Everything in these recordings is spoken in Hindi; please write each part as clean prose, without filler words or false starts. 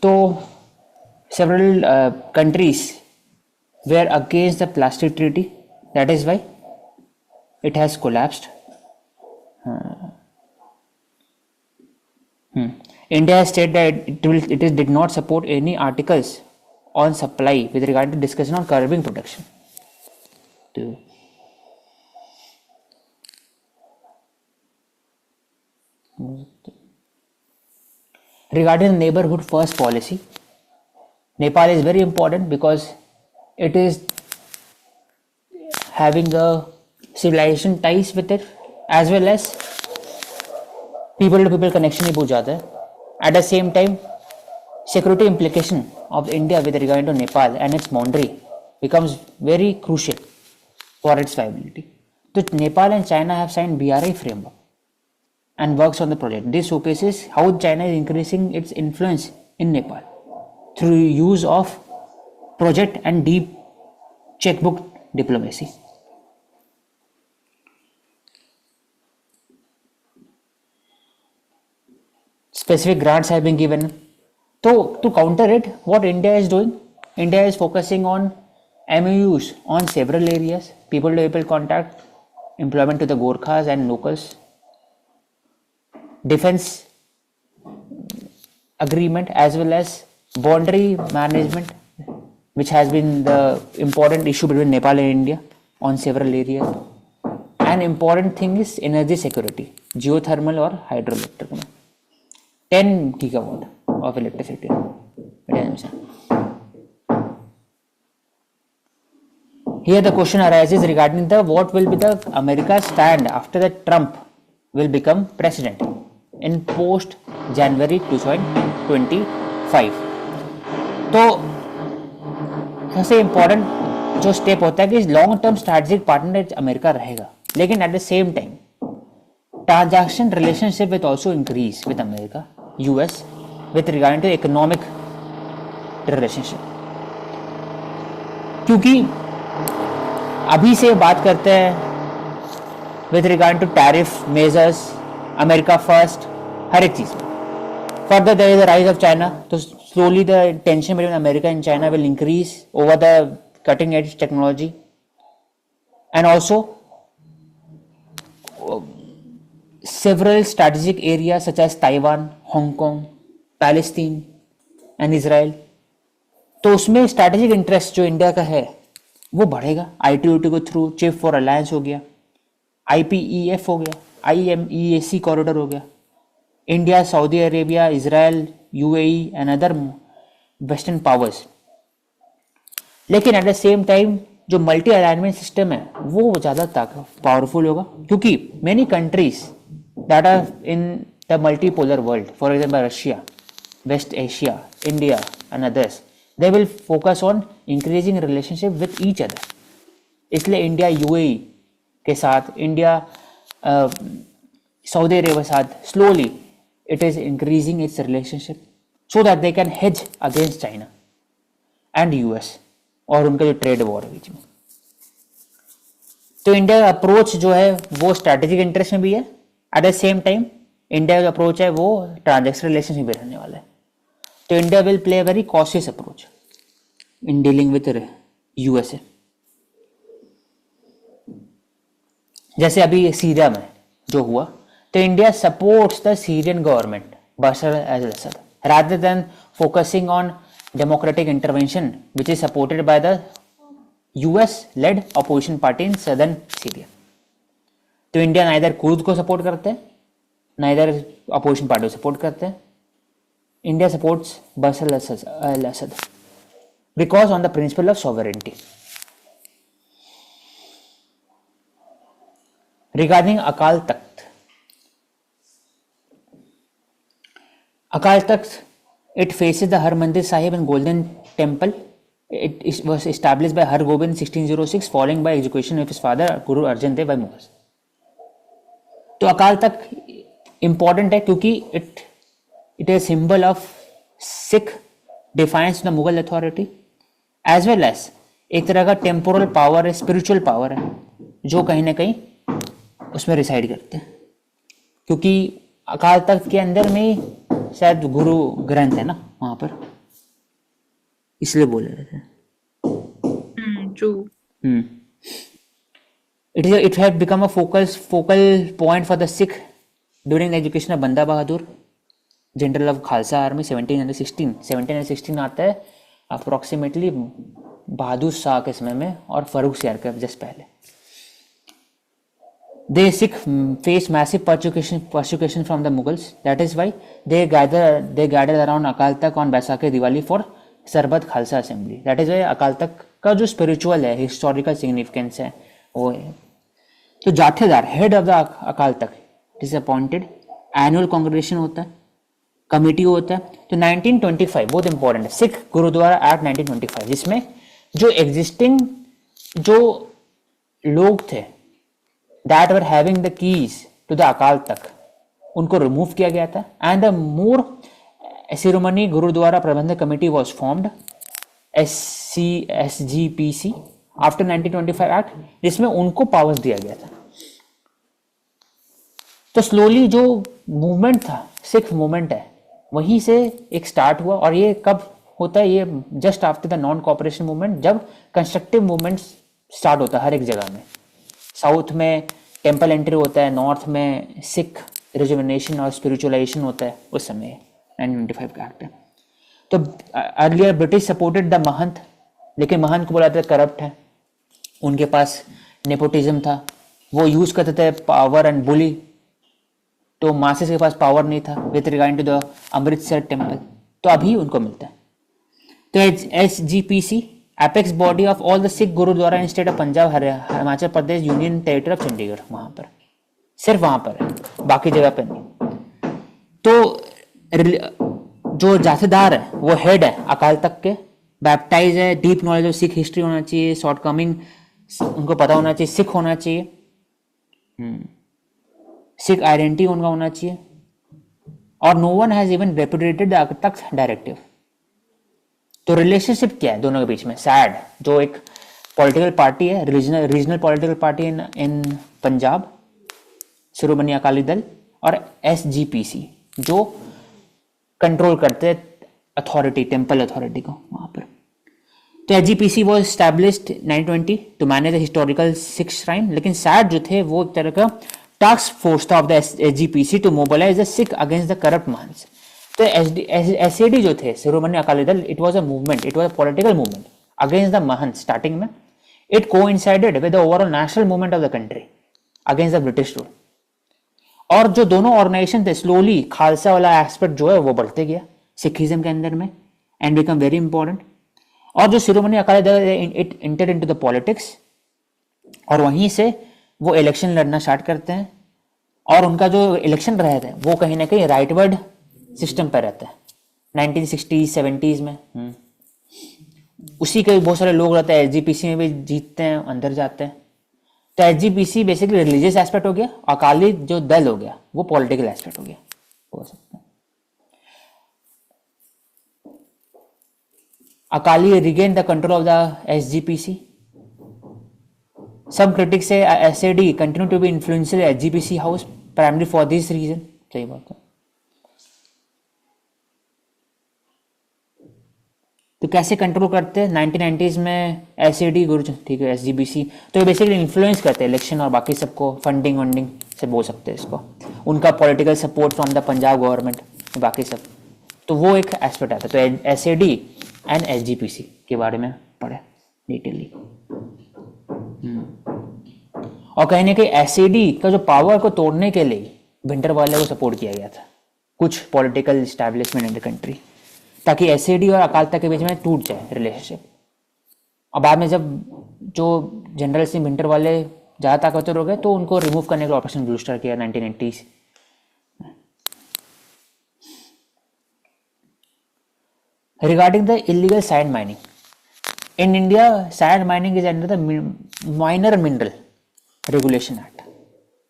तो several countries were against the plastic treaty. That is why it has collapsed. India has stated that it did not support any articles on supply with regard to discussion on curbing production. Regarding neighborhood first policy, Nepal is very important because it is having a civilization ties with it, as well as people to people connection भी बहुत ज़्यादा है. At the same time, security implication of India with regard to Nepal and its boundary becomes very crucial for its viability. So Nepal and China have signed BRI framework and works on the project. This showcases how China is increasing its influence in Nepal through use of project and deep checkbook diplomacy. Specific grants have been given. So to counter it, what India is doing, India is focusing on MOUs on several areas, people to people contact, employment to the Gorkhas and locals, defense agreement, as well as boundary management, which has been the important issue between Nepal and India on several areas. An important thing is energy security, geothermal or hydroelectric. 10 gigawatt of electricity. Here the question arises regarding what will be the America's stand after the Trump will become president in post January 2025. तो सबसे इम्पोर्टेंट जो स्टेप होता है कि long term strategic partner America रहेगा, लेकिन eight the same time transaction relationship with also increase with America US with regard to economic relationship. क्योंकि अभी से बात करते हैं with regard to tariff measures, America first, हर एक चीज में. Further there is a rise of China, so slowly the tension between America and China will increase over the cutting edge technology, and also several strategic areas such as Taiwan, Hong Kong, Palestine and Israel. तो उसमें स्ट्रैटेजिक इंटरेस्ट जो इंडिया का है वो बढ़ेगा. ITOT को थ्रू चिप फॉर अलायंस हो गया, IPEF हो गया, IMEAC कॉरिडोर हो गया, India, Saudi Arabia, Israel, UAE and other western powers. लेकिन एट द सेम टाइम जो मल्टी अलाइनमेंट सिस्टम है वो ज़्यादा पावरफुल होगा, क्योंकि many countries that are in the multipolar world, for example Russia, West Asia, India and others, they will focus on increasing relationship with each other. इसलिए इंडिया UAE के साथ, इंडिया सऊदी अरेबिया के साथ slowly it is increasing its relationship so that they can hedge against China and US और उनका जो ट्रेड वॉर है बीच में. तो इंडिया का अप्रोच जो है वो स्ट्रैटेजिक इंटरेस्ट में भी है, at the same time India का अप्रोच है वो ट्रांजैक्शन रिलेशनशिप में रहने वाला है. तो India will play a very cautious approach in dealing with USA. जैसे अभी सीरिया में जो हुआ, तो India supports the Syrian government Bashar al Assad rather than focusing on democratic intervention which is supported by the US led opposition party in southern Syria. तो इंडिया नाइदर कुर्द को सपोर्ट करते हैं, नाइदर अपोजिशन पार्टी को सपोर्ट करते हैं. India supports Bashar al Assad because on the principle of sovereignty. Regarding Akal Takht, Akal Takht it faces the Harmandir Sahib and Golden Temple. It was established by Har Gobind in 1606 following by execution of his father Guru Arjan Dev by Mughals. तो अकाल तख्त इम्पॉर्टेंट है क्योंकि it is symbol of Sikh defiance the Mughal authority as well as एक तरह का टेम्पोरल पावर है, स्पिरिचुअल पावर है जो कहीं ना कहीं उसमें रिसाइड करते हैं. क्योंकि अकाल तख्त के अंदर में शायद गुरु ग्रंथ है ना वहाँ पर, इसलिए बोल रहे थे। True. It had become a focal point for the Sikh during the education of Banda Bahadur, General of Khalsa Army 1716 आता है अप्रोक्सीमेटली बहादुर शाह के समय में और फरूख सियार के जस्ट पहले। They Sikh faced massive persecution from the Mughals. That is why they gathered around Akal Takht on Baisakhi Diwali for Sarbat Khalsa assembly. That is Akal Takht का जो स्पिरिचुअल है, हिस्टोरिकल सिग्निफिकेंस है वो है। तो जाथेदार head of the Akal Takht is appointed, annual congregation होता है, कमेटी होता है। तो 1925 बहुत इंपॉर्टेंट है, सिख गुरुद्वारा एक्ट 1925, जिसमें जो एग्जिस्टिंग जो लोग थे that were having the keys to the Akal Takht उनको रिमूव किया गया था and the more Shiromani Gurdwara Prabandhak committee was formed SGPC after 1925 act, जिसमें उनको पावर्स दिया गया था। तो स्लोली जो मूवमेंट था, सिख मूवमेंट है, वहीं से एक स्टार्ट हुआ। और ये कब होता है? ये just after the non cooperation movement, जब कंस्ट्रक्टिव मूवमेंट स्टार्ट होता है हर एक जगह में। साउथ में टेम्पल एंट्री होता है, नॉर्थ में सिख रिजुविनेशन और स्पिरिचुअलाइजेशन होता है उस समय 1925 का एक्ट है। तो अर्लियर ब्रिटिश सपोर्टेड द महंत, लेकिन महंत को बोला जाता है करप्ट है, उनके पास नेपोटिज्म था, वो यूज करते थे पावर एंड बुली, तो मासेस के पास पावर नहीं था with regarding to the Amritsar temple, तो अभी उनको मिलता है। तो SGPC apex body of all the Sikh gurdwara in state of Punjab, Himachal Pradesh, union territory of Chandigarh, वहां पर सिर्फ वहां पर है, बाकी जगह पर नहीं। तो जो जाथेदार है वो हेड है अकाल तख्त के, बैप्टाइज है, deep knowledge of Sikh history होना चाहिए, शॉर्ट कमिंग उनको पता होना चाहिए, सिख होना चाहिए, सिख आइडेंटिटी उनका होना चाहिए, और no one has even repudiated the Takht directive. तो रिलेशनशिप क्या है दोनों के बीच में? सैड जो एक पॉलिटिकल पार्टी है, regional political party in Punjab, Shiromani Akali Dal, और SGPC जो कंट्रोल करते हैं अथॉरिटी, टेम्पल अथॉरिटी को वहां पर। तो SGPC was established 1920 to manage the historical Sikh shrine, लेकिन सैड जो थे वो एक तरह का टास्क फोर्स था of the SGPC to mobilise the Sikh against the corrupt mahants. तो SAD जो थे, Shiromani Akali Dal, it was a movement, it was a political movement against the mahant starting में। It coincided with the overall national movement of the country against the British rule. और जो दोनों ऑर्गेनाइजेशन थे, स्लोली खालसा वाला एस्पेक्ट जो है वो बढ़ते गया सिखिज्म के अंदर में एंड बिकम वेरी इंपॉर्टेंट। और जो शिरोमणि Akali Dal it entered into the politics, और वहीं से वो इलेक्शन लड़ना स्टार्ट करते हैं, और उनका जो इलेक्शन रहता है वो कहीं ना कहीं राइटवर्ड सिस्टम पर रहता है 1960s 70s में। उसी के बहुत सारे लोग रहते हैं, SGPC में भी जीतते हैं, अंदर जाते हैं। तो SGPC बेसिकली रिलीजियस एस्पेक्ट हो गया, अकाली जो दल हो गया वो पॉलिटिकल एस्पेक्ट हो गया, हो सकता है। Akali regain the control of the SGPC। Some critics say SAD continue to be influential SGPC house primarily for this reason। सही बात है। तो कैसे कंट्रोल करते हैं 1990s में SAD गुरु, ठीक है, SGPC तो बेसिकली इन्फ्लुएंस करते हैं इलेक्शन और बाकी सबको, फंडिंग वंडिंग से बोल सकते हैं इसको, उनका political support from the Punjab government, बाकी सब। तो वो एक एस्पेक्ट आता है। तो SAD एंड SGPC के बारे में पढ़े डिटेली। और कहीं ना कहीं SAD का जो पावर को तोड़ने के लिए भिंडरवाले को सपोर्ट किया गया था कुछ political establishment in the country, ताकि SAD और अकाल तख्त के बीच में टूट जाए रिलेशनशिप। और बाद में जब जो जनरल सिंह भिंडरवाले ज़्यादा ताकतवर हो गए तो उनको रिमूव करने का ऑपरेशन ब्लू स्टार किया 1980s। Regarding the illegal sand mining in India, sand mining is under the minor mineral regulation act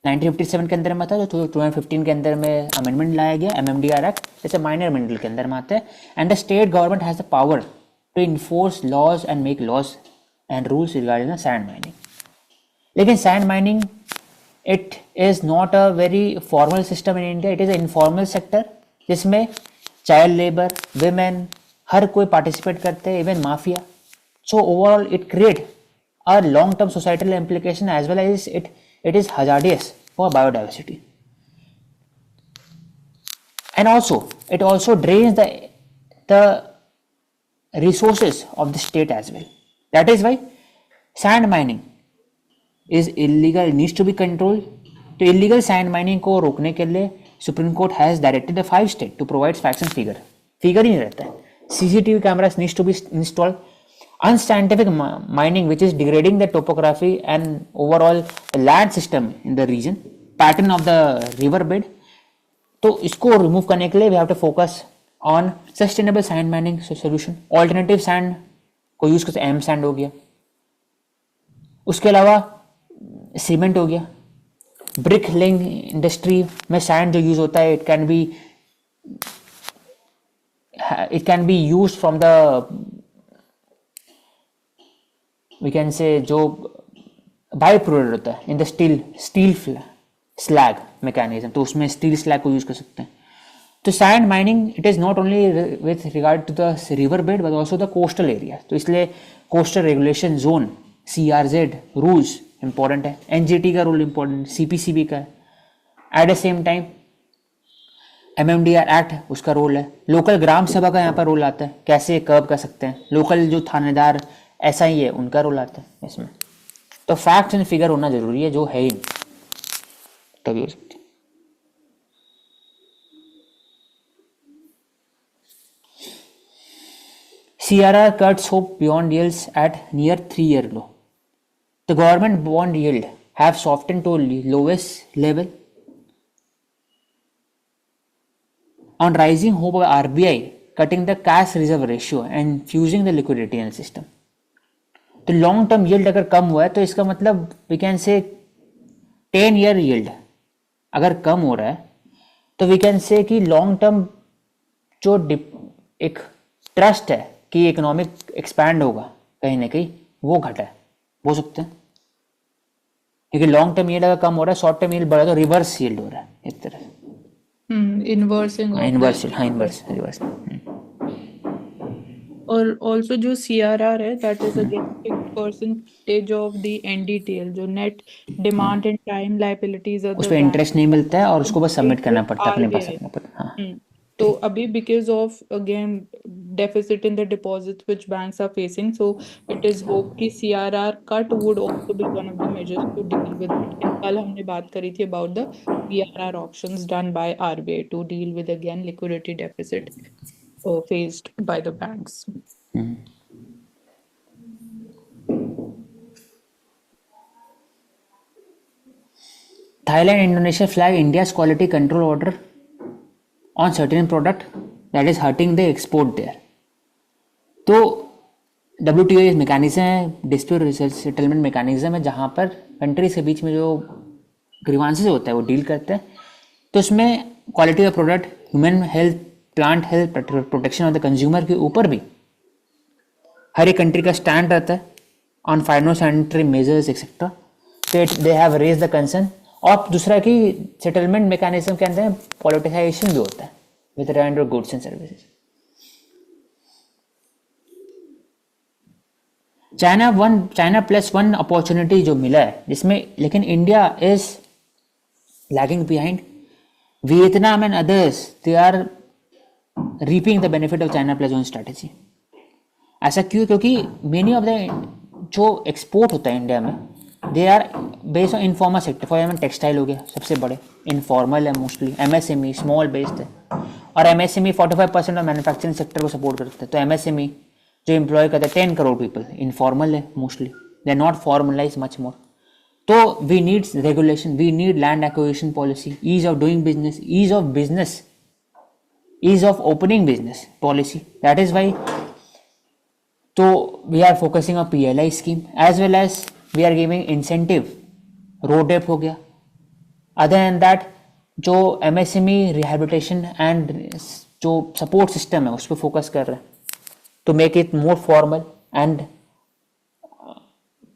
1957 के अंदर में था, जो 2015 के अंदर में अमेंडमेंट लाया गया MMDR एक्ट, जैसे माइनर मिनरल के अंदर में आता है। And the state government has the power to enforce laws and make laws and rules regarding the sand mining. लेकिन sand mining it is not a very formal system in India, it is a informal sector जिसमें चाइल्ड लेबर, विमेन, हर कोई पार्टिसिपेट करते हैं, even mafia. So overall it create a long term societal implication as well as it is hazardous for biodiversity. And also it also drains the resources of the state as well. That is why sand mining is illegal, needs to be controlled. तो illegal sand mining को रोकने के लिए supreme court has directed the 5 state to provide facts and figure ही नहीं रहता है. CCTV cameras needs to be installed. Unscientific mining which is degrading the topography and overall land system in the region, pattern of the river bed. तो इसको रिमूव करने के लिए we have to focus on sustainable sand mining solution. Alternative sand को यूज करते, एम सैंड हो गया, उसके अलावा सीमेंट हो गया. ब्रिक लेइंग इंडस्ट्री में सैंड जो यूज होता है it can be use from the we can say जो बाई प्रोडक्ट होता है in the steel slag mechanism, तो उसमें स्टील स्लैग को यूज कर सकते हैं. तो sand mining it is not only with regard to the river bed but also the coastal area. तो इसलिए coastal regulation zone, CRZ rules important है, NGT का रूल इंपॉर्टेंट, CPCB का है. At the same time MMDR act उसका रोल है. लोकल ग्राम सभा का यहाँ पर रोल आता है, कैसे कर्व कर सकते हैं. लोकल जो थानेदार SI है उनका रोल आता है इसमें. तो फैक्ट एंड फिगर होना जरूरी है, जो है ही नहीं, तभी हो सकती है. CRR cuts hope beyond yields at near 3-year low. The government bond yield have softened to lowest level on rising hope of RBI cutting the cash reserve ratio and infusing the liquidity in the system. तो लॉन्ग टर्म yield अगर कम हुआ है तो इसका मतलब वी कैन से 10-year yield अगर कम हो रहा है तो वी कैन से कि लॉन्ग टर्म जो एक ट्रस्ट है कि इकोनॉमिक एक्सपैंड होगा कहीं ना कहीं, वो घटा है, हो सकते हैं. क्योंकि लॉन्ग टर्म यील्ड अगर कम हो रहा है, शॉर्ट टर्म यील्ड बढ़ रहा है, तो रिवर्स यील्ड हो रहा है एक तरह से. इन्वर्सिंग इन्वर्स, हाँ इन्वर्स, रिवर्स. और ऑल्सो जो CRR है that is again percentage of the NDTL, जो net demand and time liabilities उस पर इंटरेस्ट नहीं मिलता है और उसको बस सबमिट करना पड़ता है, अपने पास रखना पड़ता है. हाँ. तो अभी because of again deficit in the deposit which banks are facing, so it is hope कि CRR cut would also be one of the measures to deal with it. कल हमने बात करी थी about the VRR options done by RBI to deal with again liquidity deficit faced by the banks. Thailand and Indonesia flag India's quality control order on certain product that is hurting the export there. तो WTO एक मैकेनिज्म है, डिस्प्यूट सेटलमेंट मैकेनिज्म है, जहाँ पर कंट्रीज के बीच में जो ग्रीवांसेस होता है वो डील करते हैं. तो उसमें quality of product, human health, plant health, protection of the consumer के ऊपर भी हर एक कंट्री का स्टैंड रहता है ऑन फाइटोसैनिटरी मेजर्स एक्सेट्रा. तो they have raise the concern. और दूसरा कि सेटलमेंट मैकेनिज्म के अंदर पॉलिटिसाइजेशन भी होता है with trend of goods and services. China+1 opportunity जो मिला है जिसमें, लेकिन India is lagging behind. Vietnam and others they are reaping the benefit of China+1 strategy. ऐसा क्यों? क्योंकि मेनी ऑफ द जो एक्सपोर्ट होता है इंडिया में they are based on informal sector. For example textile हो गया सबसे बड़े, इनफॉर्मल है मोस्टली. MSME स्मॉल बेस्ड है, और MSME 45% ऑफ मैन्युफैक्चरिंग सेक्टर को सपोर्ट करते हैं. तो MSME जो एम्प्लॉय करते हैं 10 करोड़ पीपल, इनफॉर्मल है mostly, they are not formalise much more. तो we need regulation, we need land acquisition policy, ease of doing business, ease of opening business policy. That is why so we are focusing on PLI scheme as well as we are giving incentive. roadmap हो गया. Other than that जो MSME rehabilitation and जो support system है उस पर फोकस कर रहे हैं to make it more formal and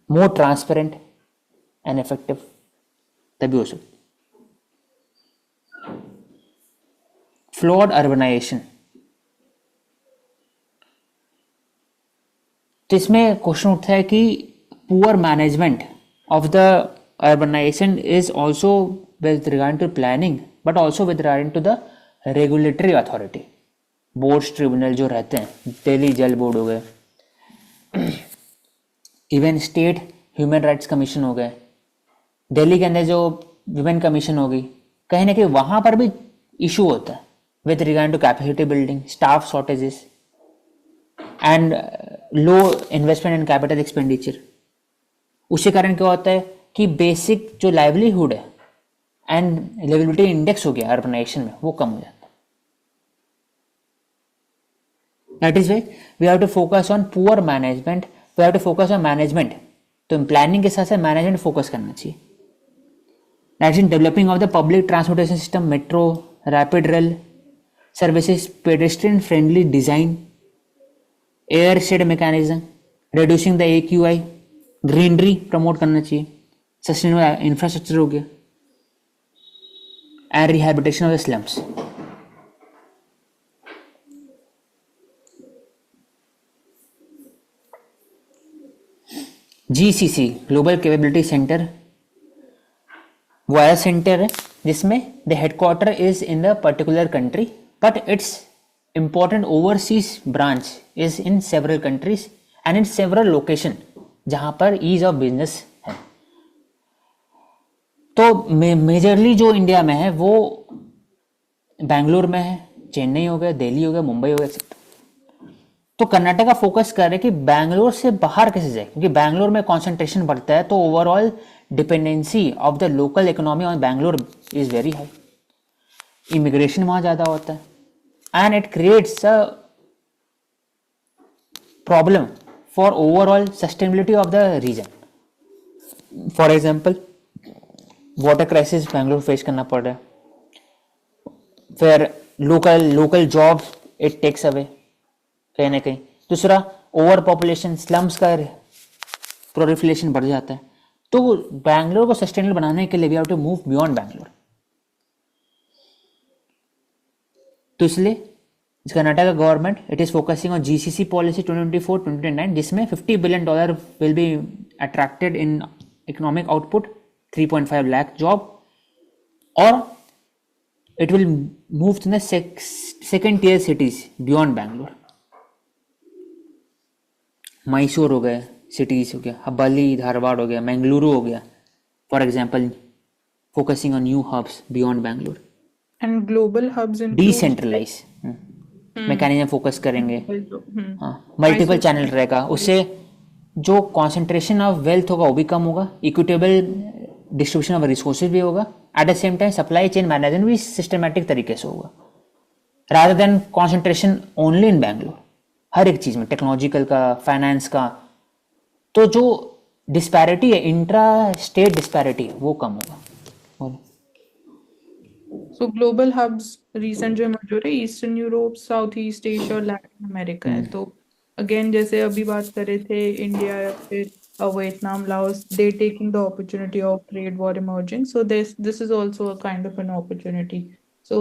more transparent and effective. तभी हो सकता. Flawed urbanization. तो इसमें क्वेश्चन उठता है कि poor management of the urbanisation is also with regard to planning but also with regard to the regulatory authority, boards tribunal जो रहते हैं, दिल्ली जल बोर्ड हो गए, even state human rights commission हो गए, दिल्ली के अंदर जो विमेन कमीशन होगी, कहीं ना कहीं वहाँ पर भी इशू होता है with regard to capacity building, staff shortages and low investment and capital expenditure. उसके कारण क्या होता है कि बेसिक जो लाइवलीहुड है एंड लिविबिलिटी इंडेक्स हो गया अर्बनाइजेशन में, वो कम हो जाता है। That is why we have to focus on poor management, we have to focus on management. तो प्लानिंग के साथ साथ मैनेजमेंट फोकस करना चाहिए। That in developing of the public transportation system, metro, rapid rail services, pedestrian friendly design, air shed mechanism, reducing the AQI, greenery promote करना चाहिए, सस्टेनेबल इंफ्रास्ट्रक्चर हो गया, and rehabilitation of the slums. GCC global capability centre वो ऐसा सेंटर है जिसमें the headquarter is in the particular country but it's important overseas branch is in several countries and in several location जहाँ पर ease of business है। तो मेजरली जो इंडिया में है वो बेंगलोर में है, चेन्नई हो गया, दिल्ली हो गया, मुंबई हो गया, एक्सेट्रा। तो कर्नाटका फोकस कर रहे हैं कि बैंगलोर से बाहर कैसे जाए, क्योंकि बैंगलोर में कंसंट्रेशन बढ़ता है तो overall dependency of the local economy on Bangalore is very high, immigration वहाँ ज़्यादा होता है and it creates a problem for overall sustainability of the region. For example, water crisis Bangalore face करना पड़ रहा है, फिर local jobs it takes away कहीं ना कहीं। दूसरा ओवर पॉपुलेशन, स्लम्स का प्रोलिफरेशन बढ़ जाता है। तो बैंगलोर को सस्टेनेबल बनाने के लिए we have to move beyond Bangalore. तो इसलिए Karnataka government it is focusing on GCC policy 2024-2029 जिसमें $50 billion will be attracted in economic output, 3.5 lakh job, और it will move to the second tier cities beyond Bangalore. Mysore हो गए सिटीज हो गया, हबली धारवाड़ हो गया, मंगलुरु हो गया, for example focusing on new hubs beyond Bangalore. And global hubs include decentralise mechanism focus करेंगे, हाँ, मल्टीपल चैनल रहेगा, उससे जो कॉन्सेंट्रेशन ऑफ वेल्थ होगा वो भी कम होगा, इक्विटेबल डिस्ट्रीब्यूशन ऑफ रिसोर्सेज भी होगा, at the same time supply chain management भी सिस्टमेटिक तरीके से होगा, rather than concentration only in Bangalore हर एक चीज़ में, टेक्नोलॉजिकल का, फाइनेंस का। तो जो डिस्पैरिटी है, इंट्रा स्टेट डिस्पैरिटी, वो कम होगा। So global hubs recent जो emerge हो रहे हैं eastern Europe, south east Asia और लैटिन अमेरिका है। तो अगेन जैसे अभी बात कर रहे थे इंडिया या फिर Vietnam, Laos, they taking the opportunity of trade war emerging. So this is also a kind of an opportunity. So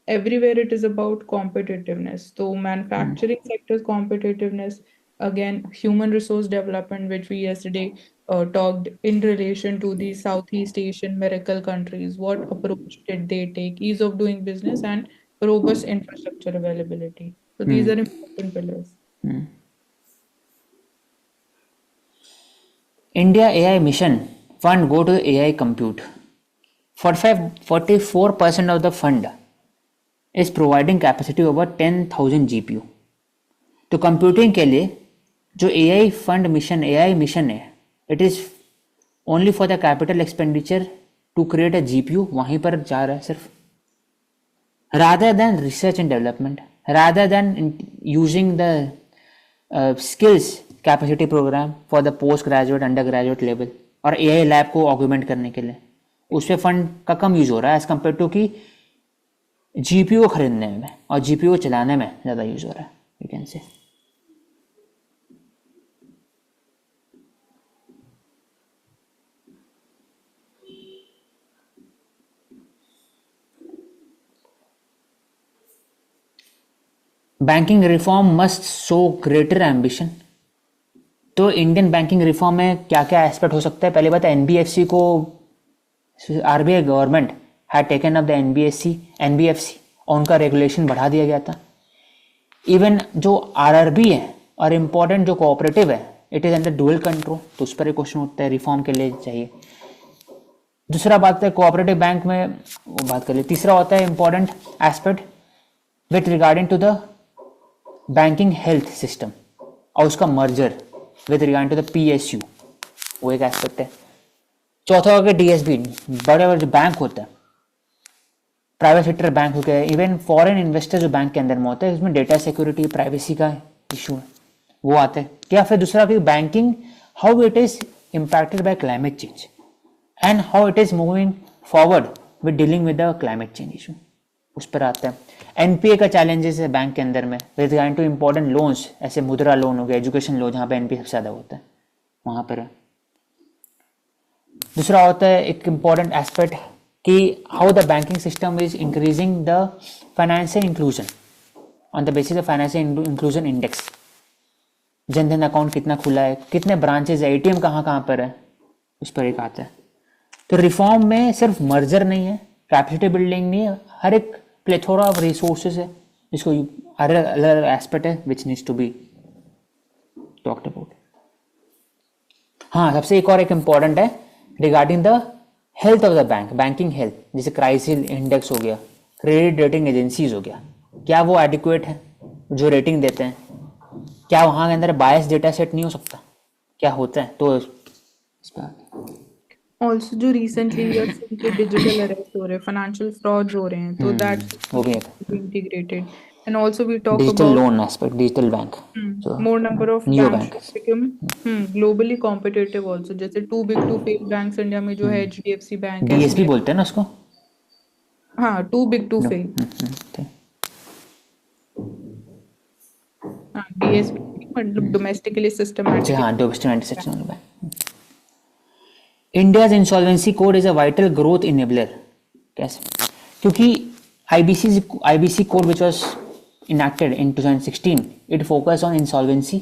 everywhere it is about competitiveness. So manufacturing sector's competitiveness, again human resource development, which we yesterday talked in relation to the Southeast Asian miracle countries. What approach did they take? Ease of doing business and robust infrastructure availability. So these are important pillars. India AI mission fund go to AI compute. 44% of the fund is providing capacity over 10,000 GPU. तो कंप्यूटिंग के लिए जो AI fund mission, AI mission है, it is only for the capital expenditure to create a GPU, वहीं पर जा रहा है सिर्फ, rather than research and development, rather than using the skills capacity program for the post graduate, undergraduate level और AI लैब को ऑगमेंट करने के लिए, उस पर फंड का कम यूज हो रहा है एज कम्पेयर टू कि GPU को खरीदने में और GPU को चलाने में ज़्यादा यूज हो रहा है, you can say. Banking reform must show greater ambition तो इंडियन बैंकिंग रिफॉर्म में क्या क्या एस्पेक्ट हो सकता है? पहली बात, एनबीएफसी को RBI government had taken up the NBFC और उनका रेगुलेशन बढ़ा दिया गया था। इवन जो आरआरबी है और इम्पोर्टेंट जो कोऑपरेटिव है, it is under dual control, तो उस पर एक क्वेश्चन उठता है, रिफॉर्म के लिए चाहिए। दूसरा बात है कोऑपरेटिव बैंक में, वो बात कर ले। तीसरा होता है important aspect with regarding to the banking health system और उसका merger with regarding to the PSU, वो एक एस्पेक्ट है। चौथा हो गया डीएसबी, बड़े बड़े जो बैंक होते हैं, प्राइवेट सेक्टर बैंक हो गया, इवन फॉरेन इन्वेस्टर जो बैंक के अंदर में होते हैं, उसमें डेटा सिक्योरिटी प्राइवेसी का इशू है, वो आते हैं। क्या फिर दूसरा कि banking how it is impacted by climate change and how it is moving forward with dealing with the climate change issue, उस पर आते हैं। एनपीए का चैलेंजेस है बैंक के अंदर में with regard two important loans, ऐसे मुद्रा लोन हो गया, एजुकेशन लोन, जहाँ पे एनपीए सबसे ज़्यादा होता है वहाँ पर है। दूसरा होता है एक इम्पॉर्टेंट एस्पेक्ट कि how the banking system is increasing the financial inclusion on the basis of financial inclusion index. Jan Dhan account कितना खुला है, कितने ब्रांचेज है, एटीएम कहाँ कहाँ पर है, उस पर एक आता है। तो रिफॉर्म में सिर्फ मर्जर नहीं है, कैपेसिटी बिल्डिंग नहीं है, हर एक प्लेथोरा ऑफ रिसोर्सेज है, जिसको अलग अलग एस्पेक्ट है which needs to be talked about. हाँ, सबसे एक और एक इम्पॉर्टेंट है regarding the health of the bank, banking health, जैसे क्राइसिस इंडेक्स हो गया, क्रेडिट रेटिंग एजेंसीज हो गया, क्या वो एडिक्वेट है जो रेटिंग देते हैं? क्या वहाँ के अंदर बायस डेटा सेट नहीं हो सकता? क्या होता है? तो इस पर ऑल्सो जो रिसेंटली वी आर सीइंग कि डिजिटल अरेस्ट हो रहे हैं, फाइनेंशियल फ्रॉड्स हो रहे हैं, तो दैट वो भी एक integrated. And also we talk digital about loan aspect, digital bank, जो more number of neo banks bank, should become globally competitive also। जैसे too big to fail banks India में जो है एचडीएफसी बैंक, डीएसपी एसबीआई। बोलते हैं ना उसको। हाँ, too big to no, fail। हाँ, डीएसपी मतलब डोमेस्टिकली जी सिस्टमैटिक। हाँ, domestic anti sectional bank. India's insolvency code is a vital growth enabler. कैसे? क्योंकि IBC code which was enacted in 2016, it focused on insolvency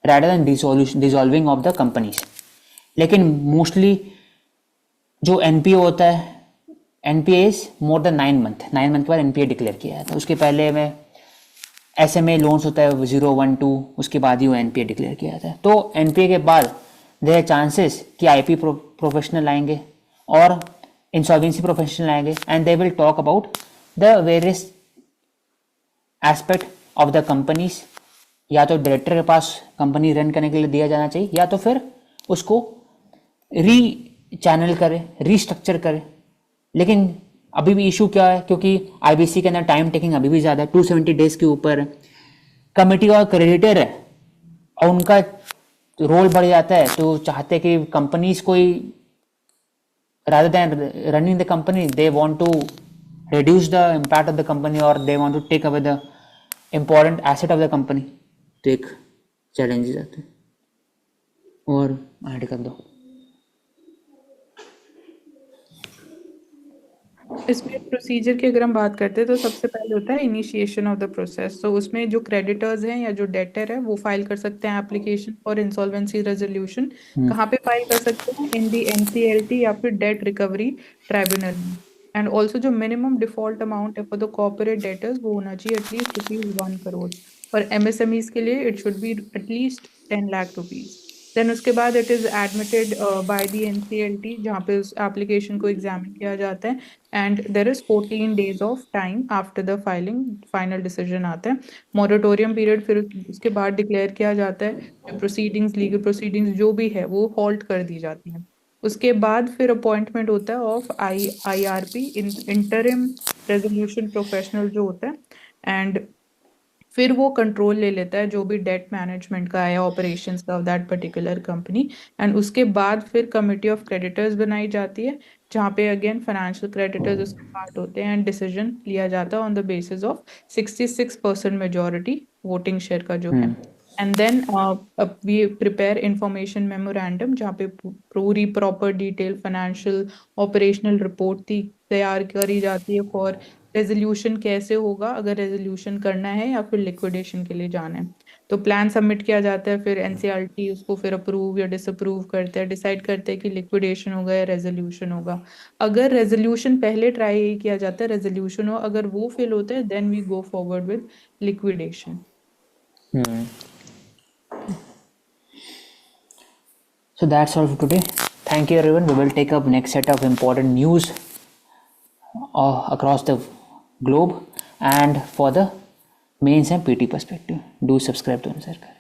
rather than dissolving of the companies। लेकिन मोस्टली जो एनपीए होता है, NPA is more than 9 month, 9 month के बाद एनपीए डिक्लेयर किया जाता है। उसके पहले में एसएमए लोन्स होता है 0, 1, 2, उसके बाद ही वो एनपीए डिक्लेयर किया जाता है। तो एनपीए के बाद देयर चांसेस कि आईपी प्रोफेशनल आएंगे और इंसॉल्वेंसी प्रोफेशनल आएंगे and they will talk about the various aspect of the companies. या तो डायरेक्टर के पास कंपनी रन करने के लिए दिया जाना चाहिए, या तो फिर उसको री चैनल करे, रीस्ट्रक्चर करे। लेकिन अभी भी इशू क्या है, क्योंकि आईबीसी के अंदर टाइम टेकिंग अभी भी ज़्यादा है, 270 डेज के ऊपर कमेटी और क्रेडिटर है और उनका रोल बढ़ जाता है, तो चाहते हैं कि कंपनीज कोई rather than running the company, they want to reduce the impact of the company or they want to take away the important asset of the company। तो एक चैलेंजेस आते हैं। और ऐड कर दो। इसमें प्रोसीजर की अगर हम बात करते हैं तो सबसे पहले होता है इनिशिएशन ऑफ द प्रोसेस। तो उसमें जो क्रेडिटर्स हैं या जो डेटर है वो फाइल कर सकते हैं एप्लीकेशन फॉर इंसॉल्वेंसी रेजोल्यूशन। कहाँ पे फाइल कर सकते हैं? इन दी एनसीएलटी या फिर date recovery tribunal. And also जो मिनिमम डिफॉल्ट अमाउंट है फॉर द कॉर्पोरेट डेटर्स वो होना चाहिए एटलीस्ट ₹1 करोड़, और एमएसएमईज के लिए it should be at least 10 lakh rupees. Then उसके बाद it is admitted by the NCLT, जहाँ पे उस एप्लीकेशन को एग्जामिन किया जाता है। And there is 14 days of time after the filing, final decision आता है। मॉरेटोरियम पीरियड फिर उसके बाद डिक्लेयर किया जाता है। जो प्रोसीडिंग्स, लीगल प्रोसीडिंग्स जो भी है वो हॉल्ट कर दी जाती हैं। उसके बाद फिर अपॉइंटमेंट होता है of IRP, interim resolution professional जो होता है। एंड फिर वो कंट्रोल ले लेता है जो भी डेट मैनेजमेंट का है, ऑपरेशंस का of that particular company. And उसके बाद फिर कमिटी ऑफ क्रेडिटर्स बनाई जाती है, जहाँ पे अगेन फाइनेंशियल क्रेडिटर्स उसके पार्ट होते हैं एंड डिसीजन लिया जाता है on the basis of 66% majority voting share का जो है। And then we prepare information memorandum, जहाँ पे पूरी proper detail financial operational report तैयार करी जाती है फॉर रेजोल्यूशन कैसे होगा, अगर रेजोल्यूशन करना है या फिर लिक्विडेशन के लिए जाना है। तो प्लान सबमिट किया जाता है, फिर एनसीईआरटी उसको फिर अप्रूव या डिसअप्रूव करते हैं, डिसाइड करते हैं कि लिक्विडेशन होगा या रेजोल्यूशन होगा। अगर रेजोल्यूशन पहले ट्राई किया जाता है, रेजोल्यूशन हो, अगर वो फेल होता है then we go forward with liquidation. So that's all for today. Thank you everyone. We will take up next set of important news across the globe and for the mains and PT perspective. Do subscribe to Ansarkar.